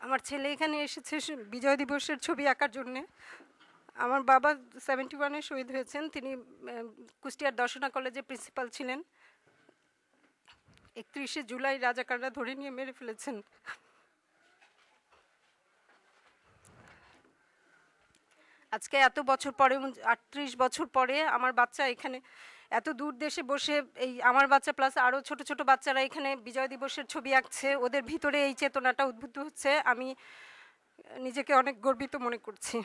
আমার ছেলে এখানে এসেছে বিজয় দিবসের ছবি আঁকার জন্যে। আমার বাবা 71-এ শহীদ হয়েছেন। তিনি কুষ্টিয়ার দর্শনা কলেজের প্রিন্সিপাল ছিলেন। 31শে জুলাই রাজাকাররা ধরে নিয়ে মেরে ফেলেছেন। আজকে এত বছর পরে, 38 বছর পরে আমার বাচ্চা এখানে এত দূর দেশে বসে, এই আমার বাচ্চা প্লাস আরও ছোট ছোট বাচ্চারা এখানে বিজয় দিবসের ছবি আঁকছে। ওদের ভিতরে এই চেতনাটা উদ্বুদ্ধ হচ্ছে। আমি নিজেকে অনেক গর্বিত মনে করছি।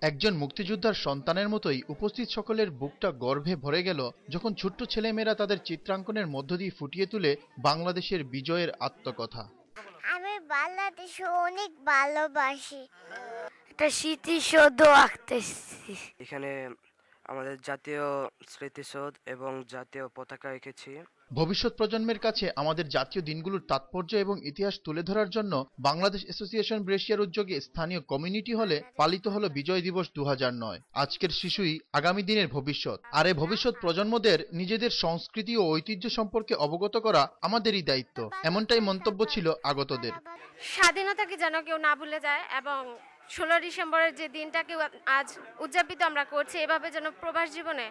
একজন মুক্তিযোদ্ধার সন্তানের মতোই উপস্থিত সকলের বুকটা গর্বে ভরে গেল যখন ছোট্ট ছেলেমেয়েরা তাদের চিত্রাঙ্কনের মধ্য দিয়ে ফুটিয়ে তুলে বাংলাদেশের বিজয়ের আত্মকথা। আমি বাংলাদেশ অনেক ভালোবাসি, এটা স্মৃতিসৌধ আঁকতেছি। এখানে আমাদের জাতীয় স্মৃতিসৌধ এবং জাতীয় পতাকা এঁকেছি। ভবিষ্যৎ প্রজন্মের কাছে আমাদের জাতীয় দিনগুলোর তাৎপর্য এবং ইতিহাস তুলে ধরার জন্য বাংলাদেশ অ্যাসোসিয়েশন ব্রেশিয়ার উদ্যোগে স্থানীয় কমিউনিটি হলে পালিত হলো বিজয় দিবস 2009। আজকের শিশুই আগামী দিনের ভবিষ্যৎ, আর এই ভবিষ্যৎ প্রজন্মদের নিজেদের সংস্কৃতি ও ঐতিহ্য সম্পর্কে অবগত করা আমাদেরই দায়িত্ব, এমনটাই মন্তব্য ছিল আগতদের। স্বাধীনতাকে যেন কেউ না ভুলে যায় এবং 16 ডিসেম্বরের যে দিনটাকে আজ উদযাপিত আমরা করছি, এভাবে যেন প্রবাস জীবনে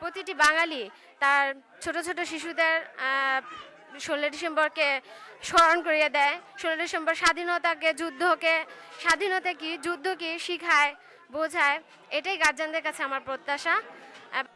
প্রতিটি বাঙালি তার ছোট ছোট শিশুদের 16 ডিসেম্বরকে স্মরণ করিয়ে দেয়। 16 ডিসেম্বর স্বাধীনতাকে, স্বাধীনতা কি, যুদ্ধ কি শিখায়, বোঝায়। এটাই গার্জিয়ানদের কাছে আমার প্রত্যাশা।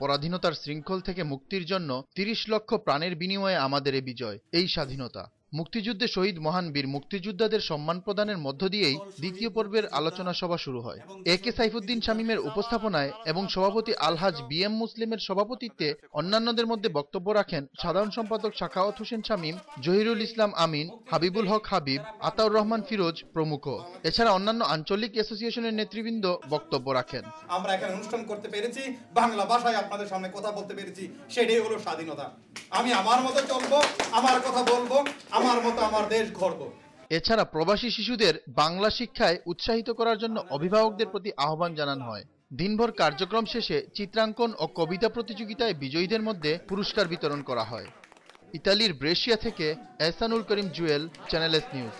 পরাধীনতার শৃঙ্খল থেকে মুক্তির জন্য 30 লক্ষ প্রাণের বিনিময়ে আমাদের এই বিজয়, এই স্বাধীনতা। মুক্তিযুদ্ধে শহীদ মহান বীর মুক্তিযোদ্ধাদের সম্মান প্রদানের মধ্য দিয়েই দ্বিতীয় পর্বের আলোচনা সভা শুরু হয়। একে সাইফুদ্দিন শামীমের উপস্থাপনায় এবং সভাপতি আলহাজ BM মুসলিমের সভাপতিত্বে অন্যান্যদের মধ্যে বক্তব্য রাখেন সাধারণ সম্পাদক সাখাওয়াত হোসেন শামীম, জহিরুল ইসলাম আমিন, হাবিবুল হক হাবিব, আতাউর রহমান ফিরোজ প্রমুখ। এছাড়া অন্যান্য আঞ্চলিক অ্যাসোসিয়েশনের নেতৃবৃন্দ বক্তব্য রাখেন। আমরা এখানে অনুষ্ঠান করতে পেরেছি, বাংলা ভাষায় আপনাদের সামনে কথা বলতে পেরেছি, সেটাই হলো স্বাধীনতা। আমি আমার মতো চলবো, আমার কথা বলবো, আমার মতো আমার দেশ গড়ব। এছাড়া প্রবাসী শিশুদের বাংলা শিক্ষায় উৎসাহিত করার জন্য অভিভাবকদের প্রতি আহ্বান জানানো হয়। দিনভর কার্যক্রম শেষে চিত্রাঙ্কন ও কবিতা প্রতিযোগিতায় বিজয়ীদের মধ্যে পুরস্কার বিতরণ করা হয়। ইতালির ব্রেশিয়া থেকে এহসানুল করিম জুয়েল, চ্যানেল এস নিউজ।